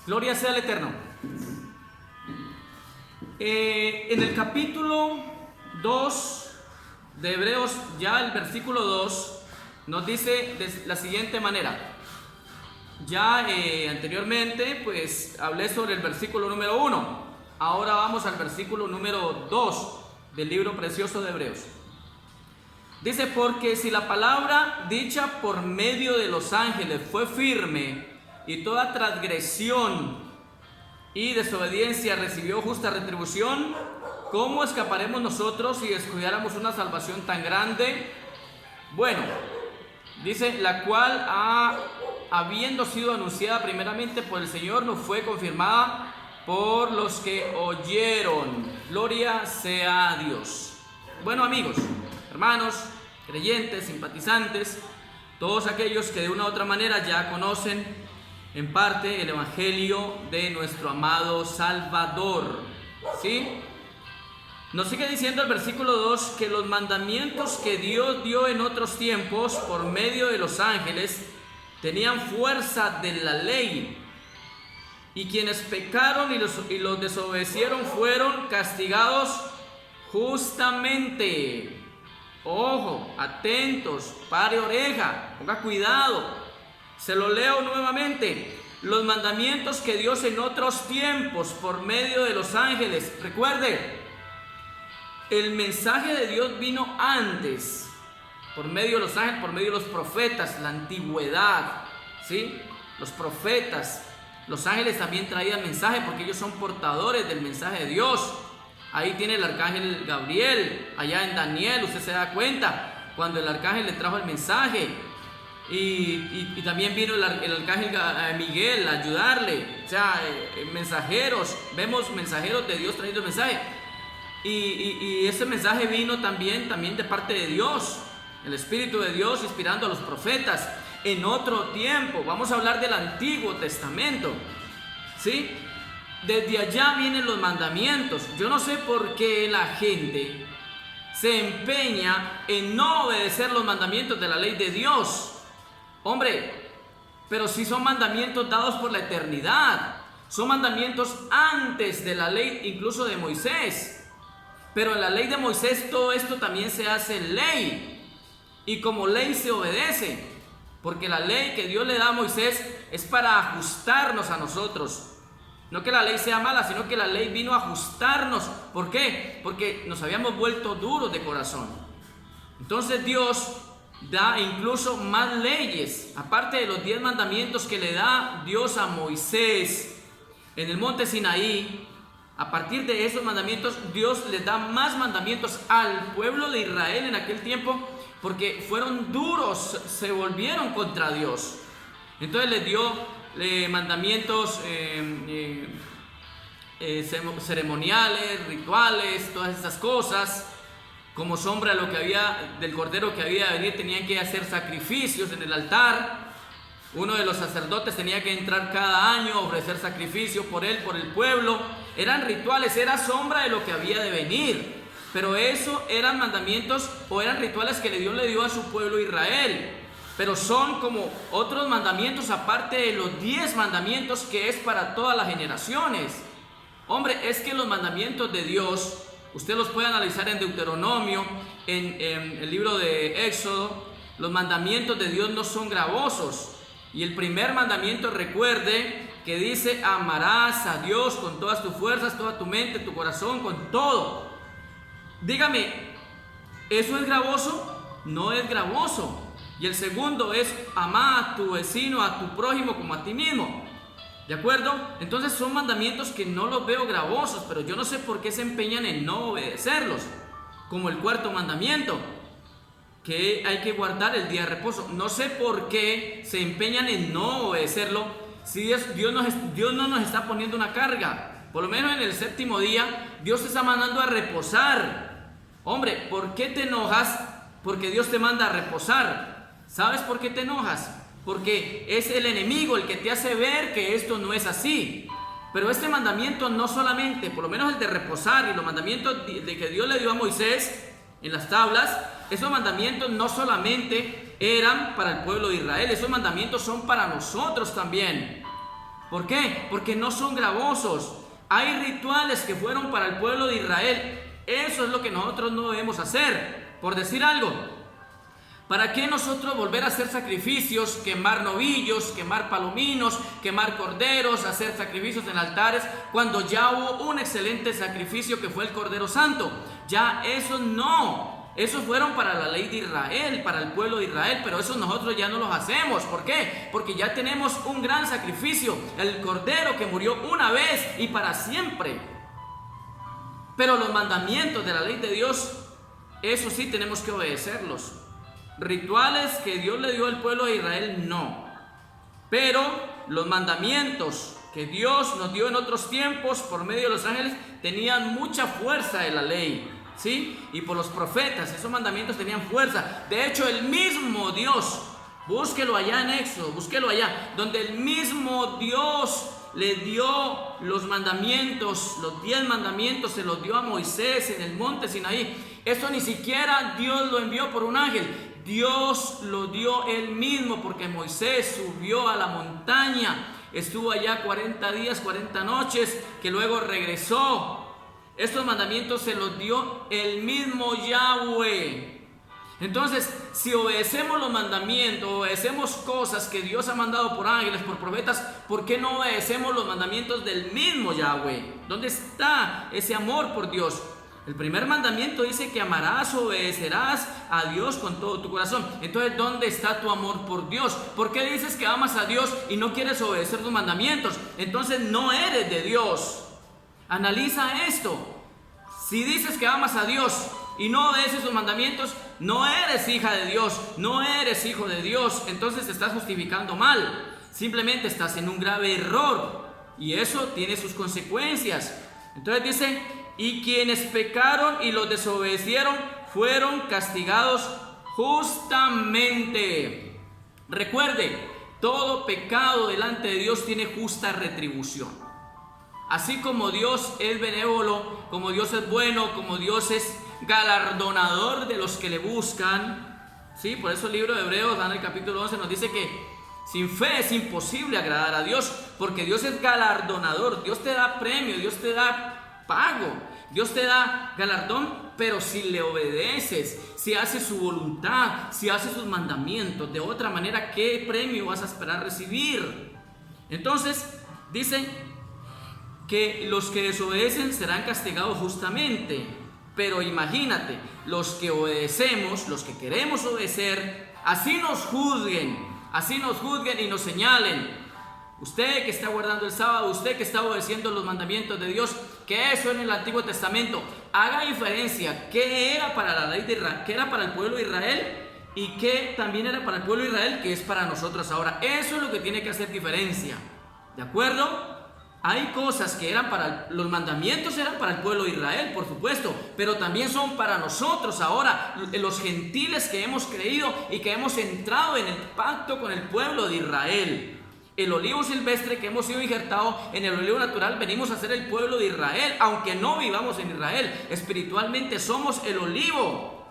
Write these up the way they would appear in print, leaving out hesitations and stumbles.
Gloria sea al Eterno. En el capítulo 2 de Hebreos, ya el versículo 2, nos dice de la siguiente manera. Ya anteriormente pues hablé sobre el versículo número 1. Ahora vamos al versículo número 2 del libro precioso de Hebreos. Dice: porque si la palabra dicha por medio de los ángeles fue firme, y toda transgresión y desobediencia recibió justa retribución, ¿cómo escaparemos nosotros si descuidáramos una salvación tan grande? Bueno, dice, la cual habiendo sido anunciada primeramente por el Señor, nos fue confirmada por los que oyeron. Gloria sea a Dios. Bueno, amigos, hermanos, creyentes, simpatizantes, todos aquellos que de una u otra manera ya conocen en parte el evangelio de nuestro amado Salvador, ¿sí? Nos sigue diciendo el versículo 2 que los mandamientos que Dios dio en otros tiempos por medio de los ángeles tenían fuerza de la ley, y quienes pecaron y los desobedecieron fueron castigados justamente. Ojo, atentos, pare oreja, ponga cuidado. Se lo leo nuevamente. Los mandamientos que Dios en otros tiempos por medio de los ángeles. Recuerde, el mensaje de Dios vino antes, por medio de los ángeles, por medio de los profetas, la antigüedad, ¿sí? Los profetas, los ángeles también traían mensaje porque ellos son portadores del mensaje de Dios. Ahí tiene el arcángel Gabriel, allá en Daniel, usted se da cuenta, cuando el arcángel le trajo el mensaje. Y también vino el arcángel Miguel a ayudarle. O sea, mensajeros, vemos mensajeros de Dios trayendo el mensaje. Y ese mensaje vino también de parte de Dios, el Espíritu de Dios inspirando a los profetas en otro tiempo. Vamos a hablar del Antiguo Testamento, ¿sí? Desde allá vienen los mandamientos. Yo no sé por qué la gente se empeña en no obedecer los mandamientos de la ley de Dios. Hombre, pero si son mandamientos dados por la eternidad, son mandamientos antes de la ley incluso de Moisés. Pero en la ley de Moisés todo esto también se hace ley, y como ley se obedece, porque la ley que Dios le da a Moisés es para ajustarnos a nosotros. No que la ley sea mala, sino que la ley vino a ajustarnos. ¿Por qué? Porque nos habíamos vuelto duros de corazón. Entonces Dios da incluso más leyes, aparte de los 10 mandamientos que le da Dios a Moisés en el monte Sinaí. A partir de esos mandamientos, Dios le da más mandamientos al pueblo de Israel en aquel tiempo, porque fueron duros, se volvieron contra Dios. Entonces les dio mandamientos ceremoniales, rituales, todas esas cosas. Como sombra lo que había del cordero que había de venir, tenían que hacer sacrificios en el altar. Uno de los sacerdotes tenía que entrar cada año a ofrecer sacrificio por él, por el pueblo. Eran rituales, era sombra de lo que había de venir. Pero eso eran mandamientos o eran rituales que Dios le dio a su pueblo Israel. Pero son como otros mandamientos aparte de los 10 mandamientos que es para todas las generaciones. Hombre, es que los mandamientos de Dios, usted los puede analizar en Deuteronomio, en el libro de Éxodo. Los mandamientos de Dios no son gravosos. Y el primer mandamiento, recuerde, que dice: amarás a Dios con todas tus fuerzas, toda tu mente, tu corazón, con todo. Dígame, ¿eso es gravoso? No es gravoso. Y el segundo es: amar a tu vecino, a tu prójimo como a ti mismo. ¿De acuerdo? Entonces son mandamientos que no los veo gravosos, pero yo no sé por qué se empeñan en no obedecerlos. Como el cuarto mandamiento, que hay que guardar el día de reposo. No sé por qué se empeñan en no obedecerlo, si Dios no nos está poniendo una carga. Por lo menos en el séptimo día, Dios te está mandando a reposar. Hombre, ¿por qué te enojas? Porque Dios te manda a reposar. ¿Sabes por qué te enojas? Porque es el enemigo el que te hace ver que esto no es así. Pero este mandamiento no solamente, por lo menos el de reposar y los mandamientos de que Dios le dio a Moisés en las tablas, esos mandamientos no solamente eran para el pueblo de Israel, esos mandamientos son para nosotros también. ¿Por qué? Porque no son gravosos. Hay rituales que fueron para el pueblo de Israel. Eso es lo que nosotros no debemos hacer. Por decir algo, ¿para qué nosotros volver a hacer sacrificios, quemar novillos, quemar palominos, quemar corderos, hacer sacrificios en altares, cuando ya hubo un excelente sacrificio que fue el Cordero Santo? Ya eso no. Esos fueron para la ley de Israel, para el pueblo de Israel, pero eso nosotros ya no los hacemos. ¿Por qué? Porque ya tenemos un gran sacrificio, el Cordero que murió una vez y para siempre. Pero los mandamientos de la ley de Dios, eso sí tenemos que obedecerlos. Rituales que Dios le dio al pueblo de Israel, no. Pero los mandamientos que Dios nos dio en otros tiempos por medio de los ángeles tenían mucha fuerza de la ley, ¿sí? Y por los profetas, esos mandamientos tenían fuerza. De hecho, el mismo Dios, búsquelo allá en Éxodo, búsquelo allá, donde el mismo Dios le dio los mandamientos, los 10 mandamientos, se los dio a Moisés en el monte Sinaí. Eso ni siquiera Dios lo envió por un ángel. Dios lo dio él mismo, porque Moisés subió a la montaña, estuvo allá 40 días, 40 noches, que luego regresó. Estos mandamientos se los dio el mismo Yahweh. Entonces, si obedecemos los mandamientos, obedecemos cosas que Dios ha mandado por ángeles, por profetas, ¿por qué no obedecemos los mandamientos del mismo Yahweh? ¿Dónde está ese amor por Dios? El primer mandamiento dice que amarás, obedecerás a Dios con todo tu corazón. Entonces, ¿dónde está tu amor por Dios? ¿Por qué dices que amas a Dios y no quieres obedecer tus mandamientos? Entonces no eres de Dios. Analiza esto. Si dices que amas a Dios y no obedeces sus mandamientos, no eres hija de Dios, no eres hijo de Dios. Entonces te estás justificando mal. Simplemente estás en un grave error y eso tiene sus consecuencias. Entonces dice: y quienes pecaron y los desobedecieron fueron castigados justamente. Recuerde, todo pecado delante de Dios tiene justa retribución. Así como Dios es benévolo, como Dios es bueno, como Dios es galardonador de los que le buscan, ¿sí? Por eso el libro de Hebreos, en el capítulo 11, nos dice que sin fe es imposible agradar a Dios, porque Dios es galardonador. Dios te da premio, Dios te da pago, Dios te da galardón, pero si le obedeces, si haces su voluntad, si haces sus mandamientos. De otra manera, ¿qué premio vas a esperar recibir? Entonces dice que los que desobedecen serán castigados justamente. Pero imagínate, los que obedecemos, los que queremos obedecer, así nos juzguen y nos señalen: usted que está guardando el sábado, usted que está obedeciendo los mandamientos de Dios, que eso en el Antiguo Testamento, haga diferencia qué era para la ley de Israel, qué era para el pueblo de Israel y qué también era para el pueblo de Israel, que es para nosotros ahora. Eso es lo que tiene que hacer diferencia, ¿de acuerdo? Hay cosas que eran para, los mandamientos eran para el pueblo de Israel, por supuesto, pero también son para nosotros ahora, los gentiles que hemos creído y que hemos entrado en el pacto con el pueblo de Israel. El olivo silvestre que hemos sido injertados en el olivo natural, venimos a ser el pueblo de Israel, aunque no vivamos en Israel. Espiritualmente somos el olivo.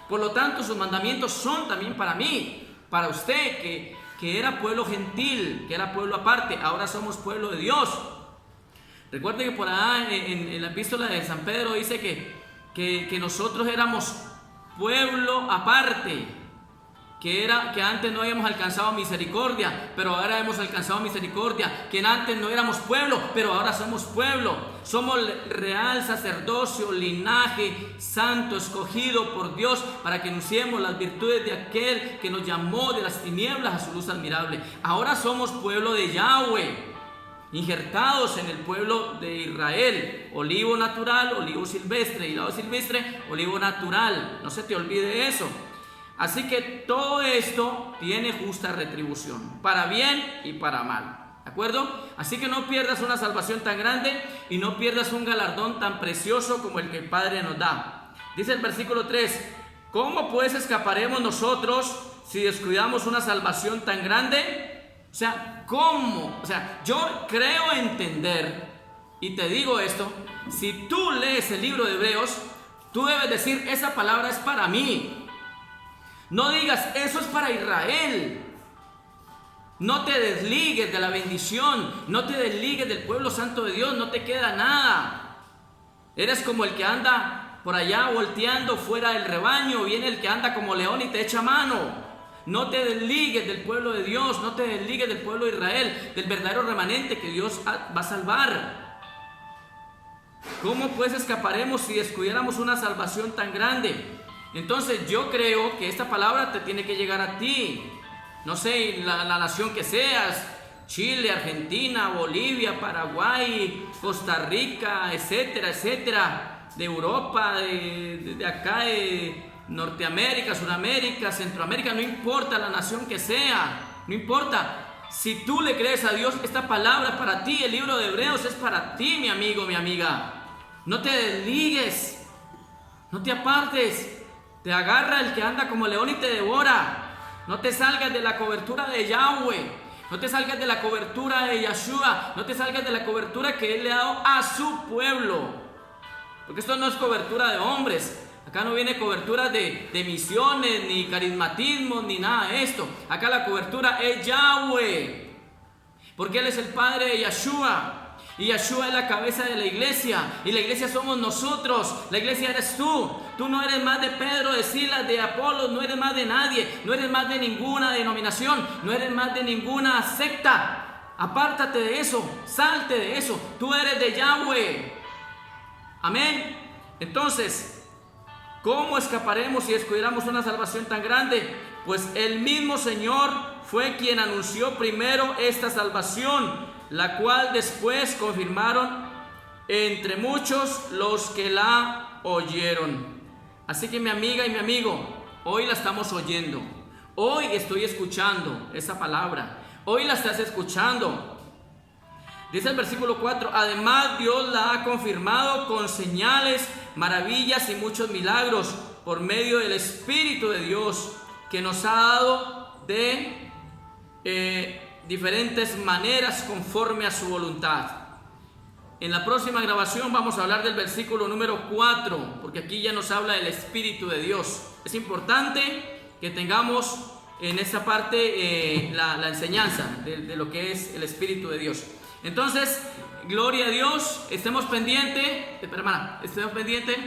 Por lo tanto, sus mandamientos son también para mí, para usted que era pueblo gentil, que era pueblo aparte. Ahora somos pueblo de Dios. Recuerde que por allá en la epístola de San Pedro dice que nosotros éramos pueblo aparte, que antes no habíamos alcanzado misericordia, pero ahora hemos alcanzado misericordia, que antes no éramos pueblo, pero ahora somos pueblo. Somos real sacerdocio, linaje santo, escogido por Dios, para que anunciemos las virtudes de aquel que nos llamó de las tinieblas a su luz admirable. Ahora somos pueblo de Yahweh, injertados en el pueblo de Israel. Olivo natural, olivo silvestre, hilado silvestre, olivo natural. No se te olvide eso. Así que todo esto tiene justa retribución, para bien y para mal, ¿de acuerdo? Así que no pierdas una salvación tan grande y no pierdas un galardón tan precioso como el que el Padre nos da. Dice el versículo 3: ¿cómo pues escaparemos nosotros si descuidamos una salvación tan grande? O sea, ¿cómo? O sea, yo creo entender, y te digo esto: si tú lees el libro de Hebreos, tú debes decir: esa palabra es para mí. No digas: eso es para Israel. No te desligues de la bendición, no te desligues del pueblo santo de Dios, no te queda nada. Eres como el que anda por allá volteando fuera del rebaño, viene el que anda como león y te echa mano. No te desligues del pueblo de Dios, no te desligues del pueblo de Israel, del verdadero remanente que Dios va a salvar. ¿Cómo pues escaparemos si descuidáramos una salvación tan grande? Entonces yo creo que esta palabra te tiene que llegar a ti. No sé, la nación que seas, Chile, Argentina, Bolivia, Paraguay, Costa Rica, etcétera, etcétera, de Europa, de acá, de Norteamérica, Sudamérica, Centroamérica, no importa la nación que sea, no importa. Si tú le crees a Dios, esta palabra es para ti, el libro de Hebreos es para ti, mi amigo, mi amiga. No te desligues, no te apartes, te agarra el que anda como león y te devora. No te salgas de la cobertura de Yahweh, no te salgas de la cobertura de Yeshua, no te salgas de la cobertura que Él le ha dado a su pueblo. Porque esto no es cobertura de hombres. Acá no viene cobertura de misiones, ni carismatismos, ni nada de esto. Acá la cobertura es Yahweh. Porque Él es el Padre de Yeshua. Y Yeshua es la cabeza de la iglesia. Y la iglesia somos nosotros. La iglesia eres tú. Tú no eres más de Pedro, de Silas, de Apolos. No eres más de nadie. No eres más de ninguna denominación. No eres más de ninguna secta. Apártate de eso. Salte de eso. Tú eres de Yahweh. Amén. Entonces, ¿cómo escaparemos si descuidamos una salvación tan grande? Pues el mismo Señor fue quien anunció primero esta salvación, la cual después confirmaron entre muchos los que la oyeron. Así que mi amiga y mi amigo, hoy la estamos oyendo. Hoy estoy escuchando esa palabra. Hoy la estás escuchando. Dice el versículo 4, además Dios la ha confirmado con señales, maravillas y muchos milagros por medio del Espíritu de Dios que nos ha dado de diferentes maneras conforme a su voluntad. En la próxima grabación vamos a hablar del versículo número 4, porque aquí ya nos habla del Espíritu de Dios. Es importante que tengamos en esta parte la enseñanza de lo que es el Espíritu de Dios. Entonces, gloria a Dios, estemos pendientes, estemos pendientes.